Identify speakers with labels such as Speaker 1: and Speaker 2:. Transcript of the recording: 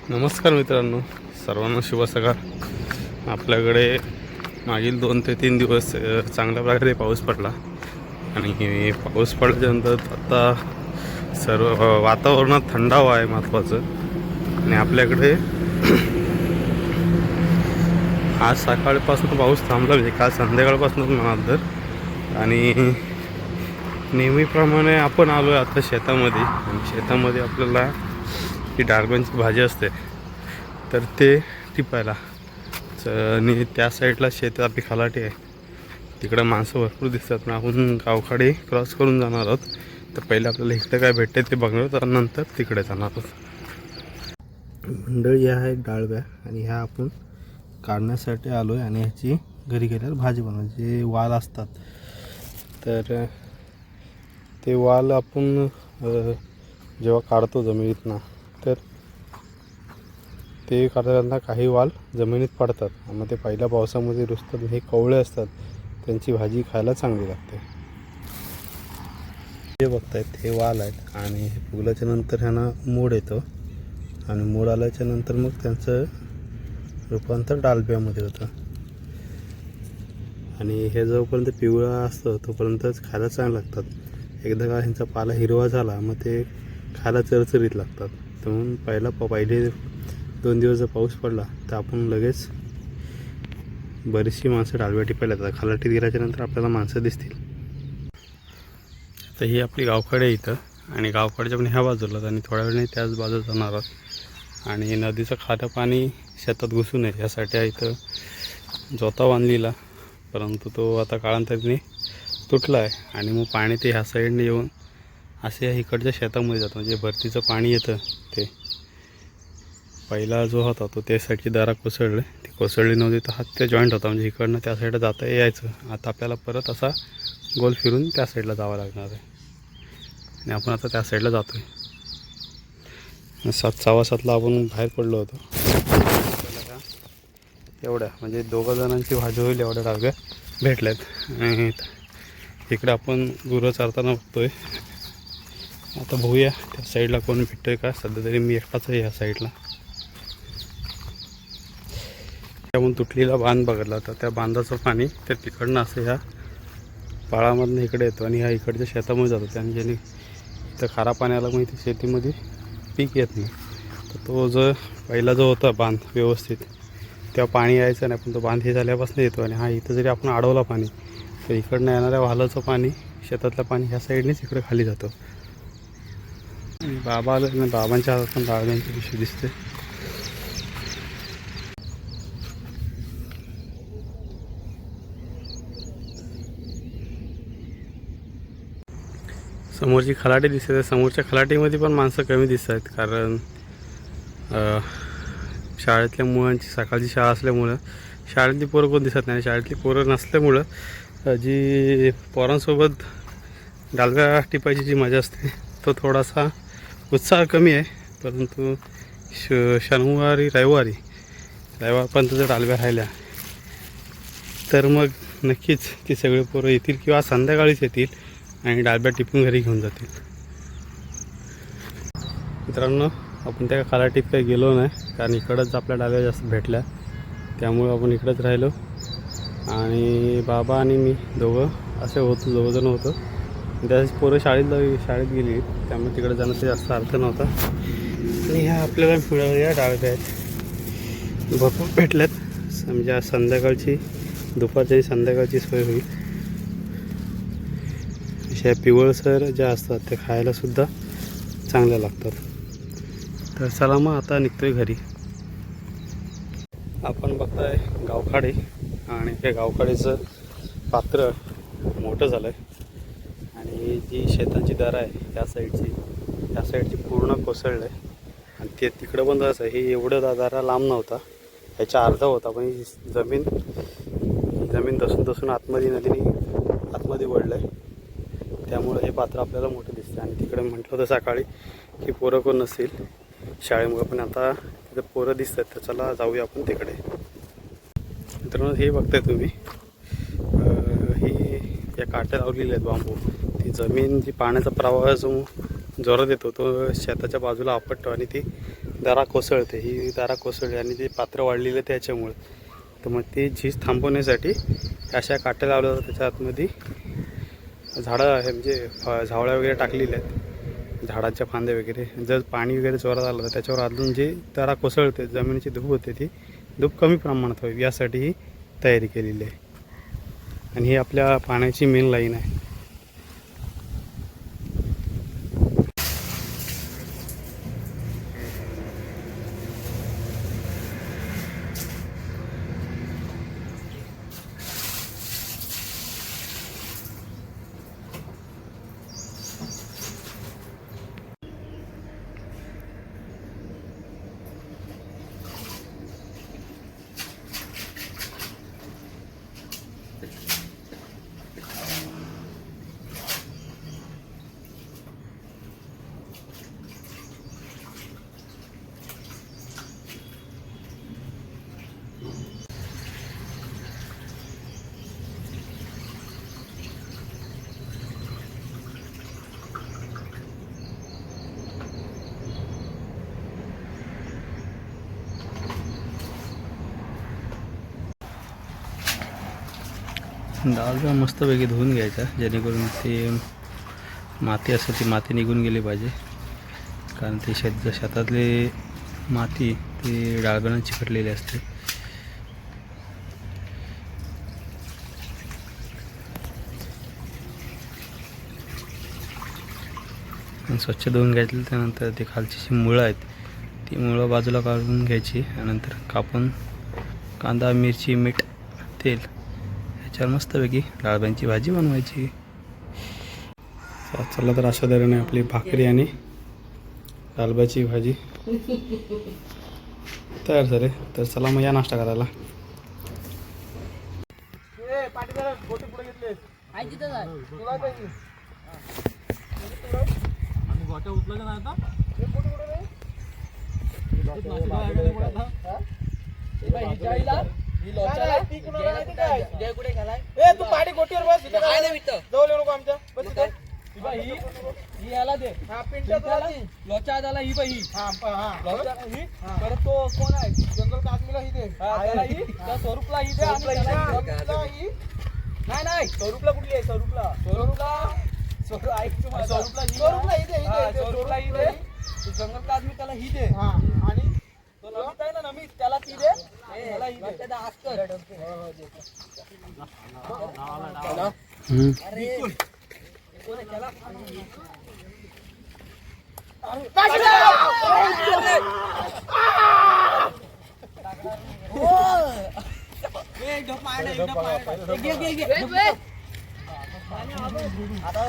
Speaker 1: नमस्कार मित्रांनो, सर्वांना शुभ सकाळ. आपल्याकडे मागील 2 ते 3 दिवस चांगल्या प्रकारे पाऊस पडला आणि पाऊस पडल्यानंतर आता सर्व वातावरणात थंडावा आहे महत्त्वाचं. आणि आपल्याकडे आज सकाळपासून पाऊस थांबला, म्हणजे काल संध्याकाळपासूनच म्हणाल तर. आणि नेहमीप्रमाणे आपण आलो आहे आता शेतामध्ये, आणि शेतामध्ये आपल्याला ही डाळगोंची भाजी असते तर ते टिपायला. आणि त्या साईडला शेत आपली खलाटी आहे, तिकडं माणसं भरपूर दिसतात. पण आपण गावखाडी क्रॉस करून जाणार आहोत, तर पहिले आपल्याला इकडे काय भेटते ते बघणार, तर नंतर तिकडे जाणार आहोत. मंडळी ह्या आहेत डाळव्या, आणि ह्या आपण काढण्यासाठी आलो आहे. आणि ह्याची घरी गेल्यावर भाजी बनवायची. जे वाल असतात तर ते वाल आपण जेव्हा काढतो जमिनीतनं, तर ते काढताना काही वाल जमिनीत पडतात, मग ते पहिल्या पावसामध्ये रुजतात. हे कवळे असतात, त्यांची भाजी खायला चांगली लागते. हे बघतायत हे वाल आहेत, आणि हे फुगल्याच्या नंतर ह्यांना मूड येतो, आणि मूड आल्याच्या नंतर मग त्यांचं रूपांतर डाळब्यामध्ये होतं. आणि हे जोपर्यंत पिवळा असतं तोपर्यंतच खायला चांगलं लागतात. एकदा का ह्यांचा पाला हिरवा झाला मग ते खायला चरचरीत लागतात. तर म्हणून पहिले 2 दिवस जर पाऊस पडला तर आपण लगेच बरीचशी माणसं डाळव्या टिपायला येतात. खलाटीत गेल्याच्या नंतर आपल्याला माणसं दिसतील. तर ही आपली गावखाडी आहे इथं, आणि गावखाडीच्या पण ह्या बाजूला, आणि थोड्या वेळाने त्याच बाजूला जाणार आहोत. आणि नदीचं खारं पाणी शेतात घुसू नये यासाठी इथं जोता बांधलेला, परंतु तो आता काळांतराने तुटला आहे. आणि मग पाणी ते ह्या साईडने येऊन असे इकडच्या शेतामध्ये जातं. म्हणजे भरतीचं पाणी येतं ते पहिला जो होता तो त्या साईडची दारा कोसळले, ती कोसळली नव्हती तर हात ते जॉईंट होता. म्हणजे इकडनं त्या साईडला जाता यायचं. आता आपल्याला परत असा गोल फिरून त्या साईडला जावं लागणार आहे, आणि आपण आता त्या साईडला जातो आहे. 7:15 आपण बाहेर पडलो होतो. एवढ्या म्हणजे 2 जणांची भाजी होईल एवढ्या डाळव्या भेटल्यात. आणि इकडे आपण गुरं चारताना बघतो आहे. आता बघूया त्या साईडला कोण भेटतो आहे का. सध्या तरी मी एकटाच आहे या साईडला. त्यामुळे तुटलेला बांध बघितला तर त्या बांधाचं पाणी तर तिकडनं असं ह्या पाळामधनं इकडे येतो, आणि ह्या इकडच्या शेतामध्ये जातो. त्याने ज्याने इथं खारा पाण्याला मग इथे शेतीमध्ये पीक येत नाही. तर तो जो पहिला जो होता बांध व्यवस्थित, तेव्हा पाणी यायचं नाही. पण तो बांध हे झाल्यापासून येतो. आणि हा इथं जरी आपण अडवला पाणी तर इकडनं येणाऱ्या वालाचं पाणी, शेतातलं पाणी ह्या साईडनेच इकडे खाली जातं. आणि बाबा आलं ना, बाबांच्या हातात पण डाळव्यांची पिशवी दिसते. समोरची खलाटी दिसते, तर समोरच्या खलाटीमध्ये पण माणसं कमी दिसत आहेत. कारण शाळेतल्या मुलांची सकाळची शाळा असल्यामुळं शाळेतली पोरं कोण दिसत नाही. शाळेतली पोरं नसल्यामुळं जी पोरांसोबत डाळव्या टिपायची जी मजा असते तो थोडासा उत्साह कमी आहे. परंतु शनिवारी रविवारपर्यंत जर डाळव्या राहिल्या तर मग नक्कीच ती सगळे पोरं येतील, किंवा संध्याकाळीच येतील आणि डाळव्या टिपून घरी घेऊन जातील. मित्रांनो, आपण त्या खलाटीत काही गेलो नाही, कारण इकडंच आपल्या डाळव्या जास्त भेटल्या, त्यामुळं आपण इकडंच राहिलो. आणि बाबा आणि मी दोघं असे होतो, 2 जण होतो. त्यावेळेस पोरं शाळेत गेली, त्यामुळे तिकडे जाण्याचा जास्त अर्थ नव्हता. आणि ह्या आपल्याला मिळालेल्या डाळव्या आहेत, भरपूर भेटल्यात. म्हणजे संध्याकाळची, दुपारची आणि संध्याकाळची सोय होईल. अशा पिवळसर ज्या असतात त्या खायलासुद्धा चांगल्या लागतात. तर चला मग आता निघतोय घरी. आपण बघताय गावखाडी, आणि त्या गावखाडीचं पात्र मोठं झालं आहे. आणि जी शेतांची दारं आहे त्या साईडची पूर्ण कोसळलं आहे. आणि ते तिकडं पण जायचं आहे. हे एवढं दारा लांब नव्हता, ह्याच्या अर्धा होता. पण ही जमीन दसून आतमध्ये नदीने आतमध्ये वळलं आहे, त्यामुळं हे पात्र आपल्याला मोठं दिसतं. आणि तिकडे म्हटलं होतं सकाळी की पोरं कोण नसेल शाळेमुळं, पण आता तिथं पोरं दिसतात. तर चला जाऊया आपण तिकडे. मित्रांनो, हे बघताय तुम्ही, ही या काट्या लावलेल्या आहेत बांबू, जमीन जी पाण्याचा प्रवाह जो जोरात येतो तो शेताच्या बाजूला आपटतो आणि ती दरा कोसळते. ही दरा कोसळली आणि ती पात्र वाढलेली त्याच्यामुळे. तर मग ती झीज थांबवण्यासाठी अशा काट्या लावल्या जातात. त्याच्या आतमध्ये झाडं आहे म्हणजे झावळ्या वगैरे टाकलेल्या आहेत, झाडांच्या फांद्या वगैरे. जर पाणी वगैरे जोरात आलं तर त्याच्यावर अजून जी दरा कोसळते, जमिनीची धूप होते, ती धूप कमी प्रमाणात होईल यासाठी ही तयारी केलेली आहे. आणि ही आपल्या पाण्याची मेन लाईन आहे. डाळ मस्तपैकी धुवून घ्यायचा, जेणेकरून ते माती असते ती माती निघून गेली पाहिजे. कारण ते शेतातले माती ते डाळगणात चिकटलेली असते. आणि स्वच्छ धुवून घ्यायचं. त्यानंतर ते खालची जी मुळं आहेत ती मुळं बाजूला काढून घ्यायची. आणि कापून कांदा, मिरची, मीठ, तेल ह्याच्यावर मस्तपैकी डाळब्यांची भाजी बनवायची. चला तर अशा तऱ्हेने आपली भाकरी आणि डाळब्याची भाजी तयार झाली. तर चला मग या नाश्ता करायला.
Speaker 2: तू पाडी गोटीवर बस, जवळ येऊ नको आमच्या. ही याला दे, लोचा दाला ही बाई. परत तो कोण आहे जंगल काश्मीरला ही दे, स्वरूपला ही दे. नाही नाही, स्वरूपला कुठली आहे? स्वरूपला ही दे. जंगल काश्मीर त्याला ही दे. आणि तो नमित आहे ना, नमित त्याला ती दे. त्याला ही दे. आता